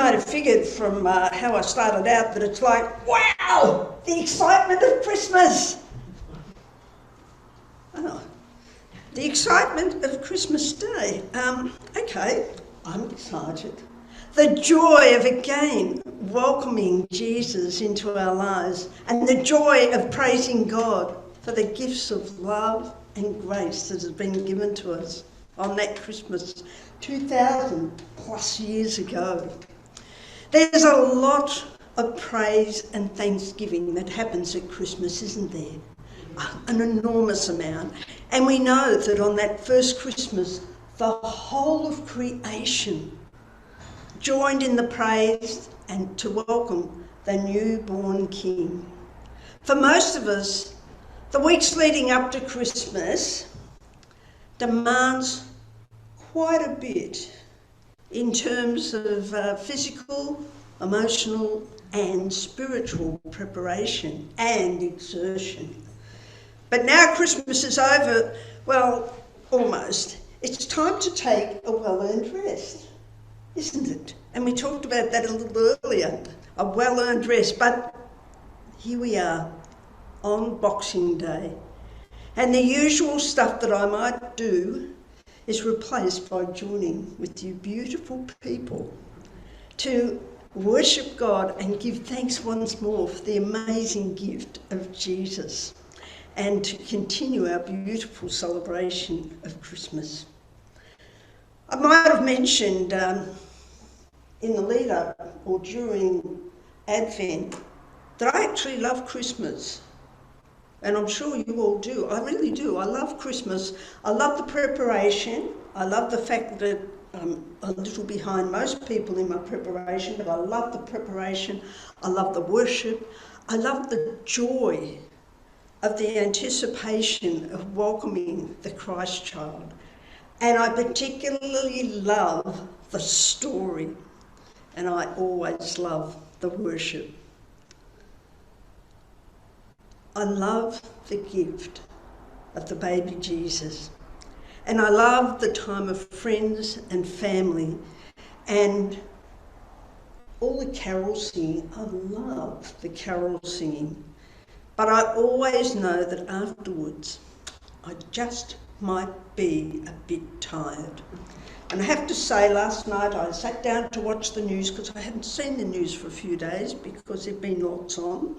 might have figured from how I started out that it's like, wow, the excitement of Christmas. Oh, the excitement of Christmas Day. Okay, I'm excited. The joy of again welcoming Jesus into our lives, and the joy of praising God for the gifts of love and grace that has been given to us on that Christmas 2,000 plus years ago. There's a lot of praise and thanksgiving that happens at Christmas, isn't there? An enormous amount. And we know that on that first Christmas, the whole of creation joined in the praise and to welcome the newborn King. For most of us, the weeks leading up to Christmas demands quite a bit in terms of physical, emotional and spiritual preparation and exertion. But now Christmas is over, well, almost. It's time to take a well-earned rest, isn't it? And we talked about that a little earlier, a well-earned rest. But here we are on Boxing Day. And the usual stuff that I might do is replaced by joining with you beautiful people to worship God and give thanks once more for the amazing gift of Jesus, and to continue our beautiful celebration of Christmas. I might have mentioned in the lead up or during Advent that I actually love Christmas. And I'm sure you all do. I really do. I love Christmas. I love the preparation. I love the fact that I'm a little behind most people in my preparation, but I love the preparation. I love the worship. I love the joy of the anticipation of welcoming the Christ child. And I particularly love the story, and I always love the worship. I love the gift of the baby Jesus, and I love the time of friends and family and all the carol singing. I love the carol singing. But I always know that afterwards, I just might be a bit tired. And I have to say, last night I sat down to watch the news because I hadn't seen the news for a few days because there've been lots on.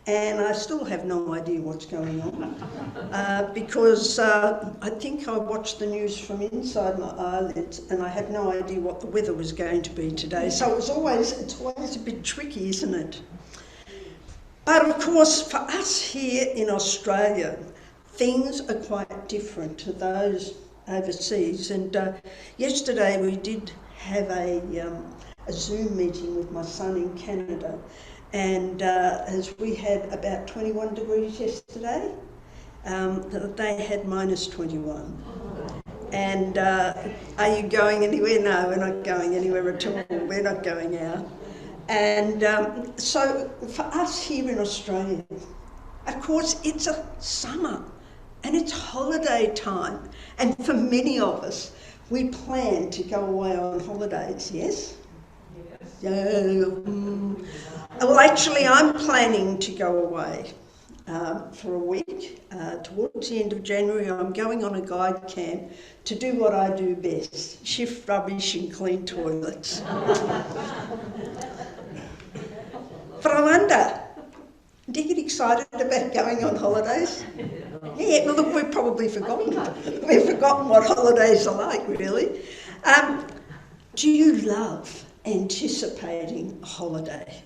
And I still have no idea what's going on because I think I watched the news from inside my eyelids and I had no idea what the weather was going to be today. So it's always a bit tricky, isn't it? But of course, for us here in Australia, things are quite different to those overseas. And yesterday we did have a Zoom meeting with my son in Canada. And as we had about 21 degrees yesterday, they had minus 21. And are you going anywhere? No, we're not going anywhere at all. We're not going out. And so for us here in Australia, of course, it's a summer and it's holiday time. And for many of us, we plan to go away on holidays, yes? Well, actually, I'm planning to go away for a week. Towards the end of January, I'm going on a guide camp to do what I do best, shift rubbish and clean toilets. But I wonder, do you get excited about going on holidays? Yeah, well, look, we've probably forgotten. We've forgotten what holidays are like, really. Do you love anticipating a holiday?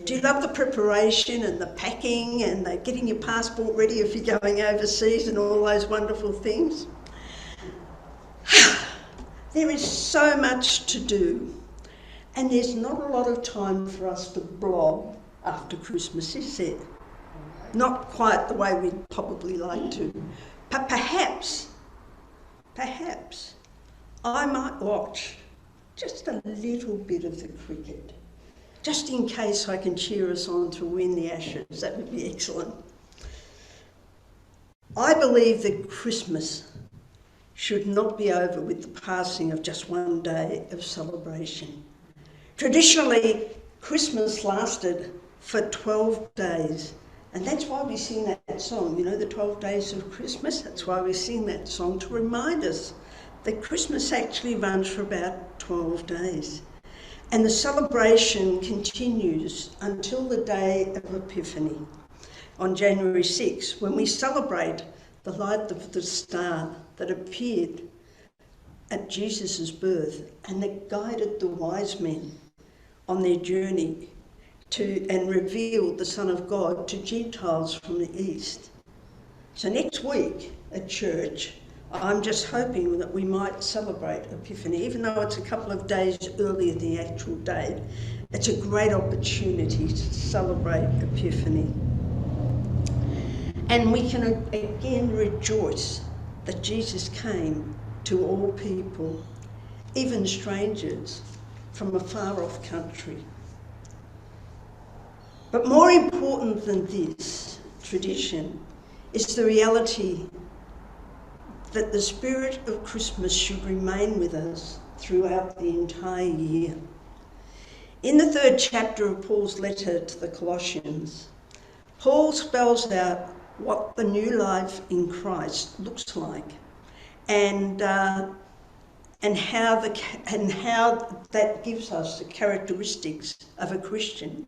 Do you love the preparation and the packing and the getting your passport ready if you're going overseas and all those wonderful things? There is so much to do, and there's not a lot of time for us to blob after Christmas, is there? Not quite the way we'd probably like to. But perhaps, I might watch just a little bit of the cricket, just in case I can cheer us on to win the Ashes. That would be excellent. I believe that Christmas should not be over with the passing of just one day of celebration. Traditionally, Christmas lasted for 12 days. And that's why we sing that song, you know, the 12 days of Christmas. That's why we sing that song, to remind us that Christmas actually runs for about 12 days. And the celebration continues until the day of Epiphany on January 6, when we celebrate the light of the star that appeared at Jesus' birth and that guided the wise men on their journey and revealed the Son of God to Gentiles from the East. So next week at church, I'm just hoping that we might celebrate Epiphany, even though it's a couple of days earlier than the actual date. It's a great opportunity to celebrate Epiphany. And we can again rejoice that Jesus came to all people, even strangers from a far-off country. But more important than this tradition is the reality that the spirit of Christmas should remain with us throughout the entire year. In the 3rd chapter of Paul's letter to the Colossians, Paul spells out what the new life in Christ looks like, and how that gives us the characteristics of a Christian.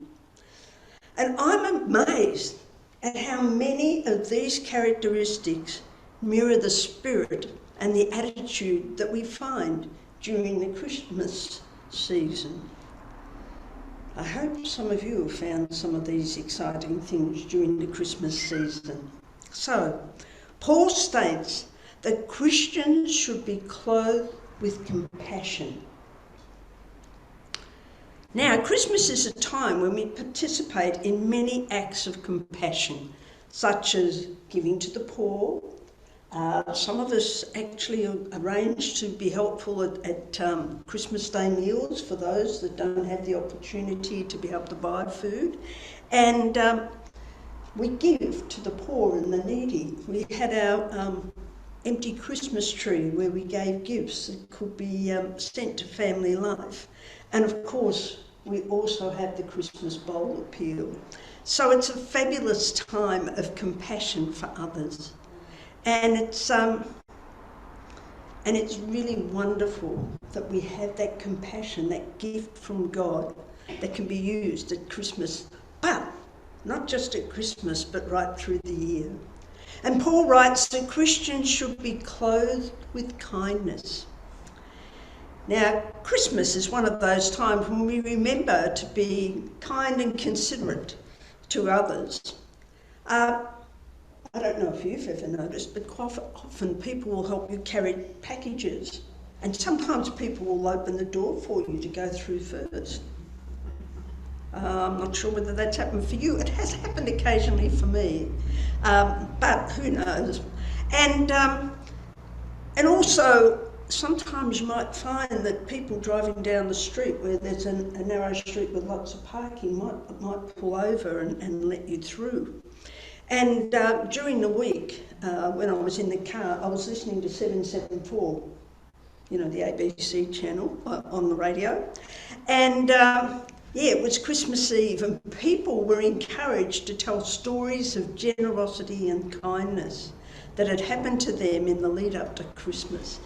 And I'm amazed at how many of these characteristics mirror the spirit and the attitude that we find during the Christmas season. I hope some of you have found some of these exciting things during the Christmas season. So, Paul states that Christians should be clothed with compassion. Now, Christmas is a time when we participate in many acts of compassion, such as giving to the poor. Some of us actually arrange to be helpful at Christmas Day meals for those that don't have the opportunity to be able to buy food. And we give to the poor and the needy. We had our empty Christmas tree where we gave gifts that could be sent to Family Life. And of course, we also have the Christmas Bowl appeal. So it's a fabulous time of compassion for others. And it's really wonderful that we have that compassion, that gift from God that can be used at Christmas, but not just at Christmas, but right through the year. And Paul writes that Christians should be clothed with kindness. Now, Christmas is one of those times when we remember to be kind and considerate to others. I don't know if you've ever noticed, but quite often people will help you carry packages, and sometimes people will open the door for you to go through first. I'm not sure whether that's happened for you. It has happened occasionally for me, but who knows? And also, sometimes you might find that people driving down the street where there's a narrow street with lots of parking might pull over and let you through. And during the week, when I was in the car, I was listening to 774, you know, the ABC channel on the radio. And it was Christmas Eve, and people were encouraged to tell stories of generosity and kindness that had happened to them in the lead up to Christmas.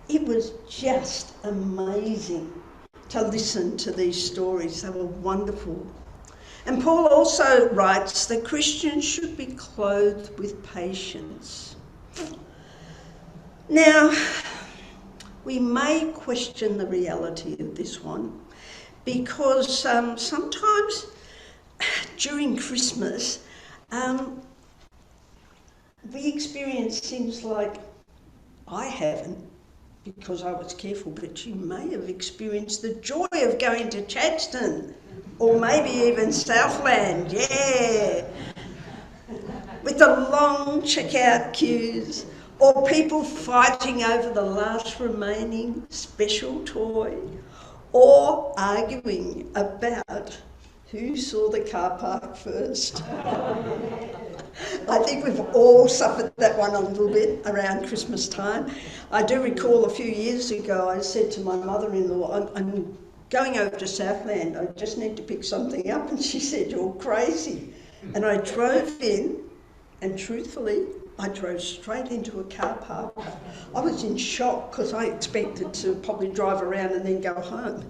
It was just amazing to listen to these stories. They were wonderful. And Paul also writes that Christians should be clothed with patience. Now, we may question the reality of this one because sometimes during Christmas we experience things like, I haven't, because I was careful, but you may have experienced the joy of going to Chadstone, or maybe even Southland, with the long checkout queues, or people fighting over the last remaining special toy, or arguing about who saw the car park first. I think we've all suffered that one a little bit around Christmas time. I do recall a few years ago I said to my mother-in-law, I'm going over to Southland, I just need to pick something up. And she said, you're crazy. And I drove in, and truthfully, I drove straight into a car park. I was in shock because I expected to probably drive around and then go home.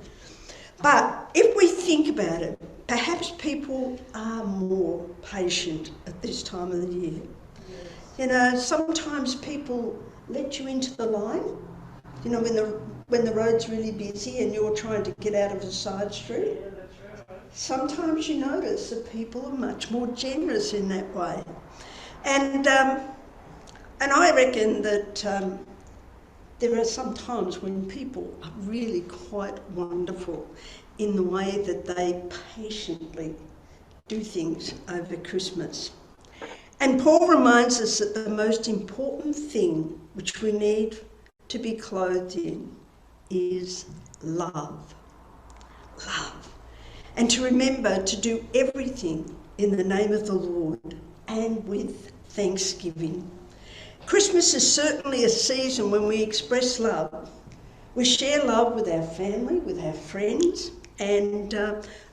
But if we think about it, perhaps people are more patient at this time of the year. You know, sometimes people let you into the line, you know, when the road's really busy and you're trying to get out of a side street. Sometimes you notice that people are much more generous in that way. And I reckon that there are some times when people are really quite wonderful in the way that they patiently do things over Christmas. And Paul reminds us that the most important thing which we need to be clothed in is love. Love. And to remember to do everything in the name of the Lord and with thanksgiving. Christmas is certainly a season when we express love. We share love with our family, with our friends, and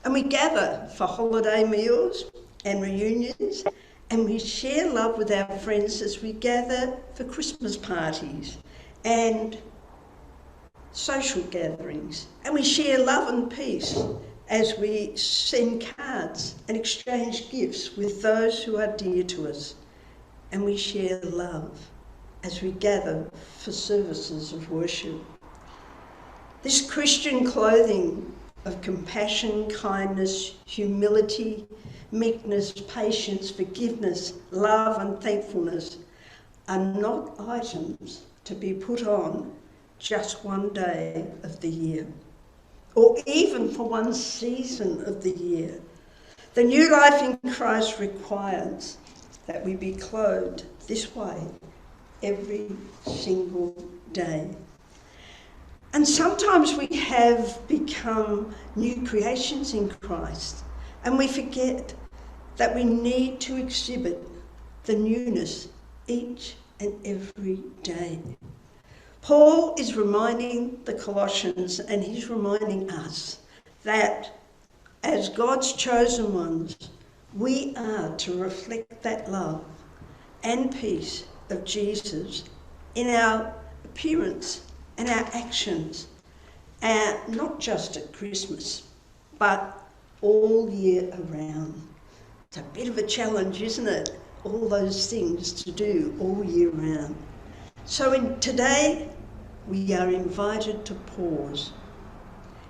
we gather for holiday meals and reunions, and we share love with our friends as we gather for Christmas parties and social gatherings. And we share love and peace as we send cards and exchange gifts with those who are dear to us. And we share love as we gather for services of worship. This Christian clothing of compassion, kindness, humility, meekness, patience, forgiveness, love and thankfulness are not items to be put on just one day of the year, or even for one season of the year. The new life in Christ requires that we be clothed this way every single day. And sometimes we have become new creations in Christ, and we forget that we need to exhibit the newness each and every day. Paul is reminding the Colossians, and he's reminding us, that as God's chosen ones, we are to reflect that love and peace of Jesus in our appearance and our actions, and not just at Christmas, but all year around. It's a bit of a challenge, isn't it? All those things to do all year round. So today, we are invited to pause,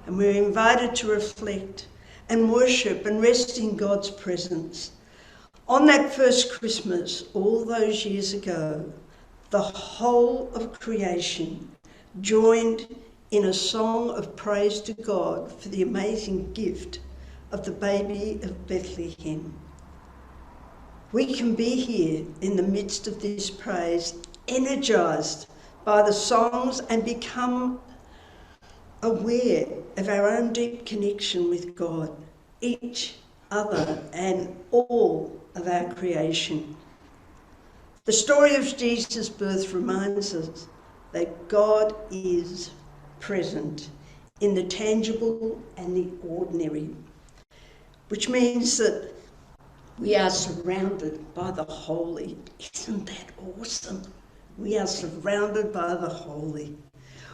and we're invited to reflect and worship and rest in God's presence. On that first Christmas, all those years ago, the whole of creation joined in a song of praise to God for the amazing gift of the baby of Bethlehem. We can be here in the midst of this praise, energized by the songs, and become aware of our own deep connection with God, each other, and all of our creation. The story of Jesus' birth reminds us that God is present in the tangible and the ordinary, which means that we are surrounded by the holy. Isn't that awesome? We are surrounded by the holy.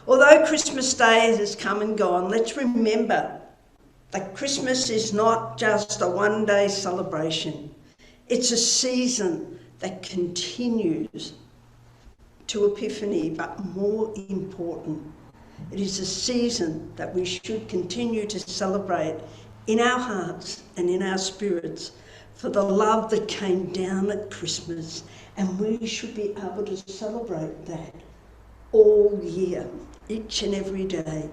Although Christmas Day has come and gone, let's remember that Christmas is not just a one-day celebration. It's a season that continues to Epiphany, but more important, it is a season that we should continue to celebrate in our hearts and in our spirits for the love that came down at Christmas, and we should be able to celebrate that all year, each and every day.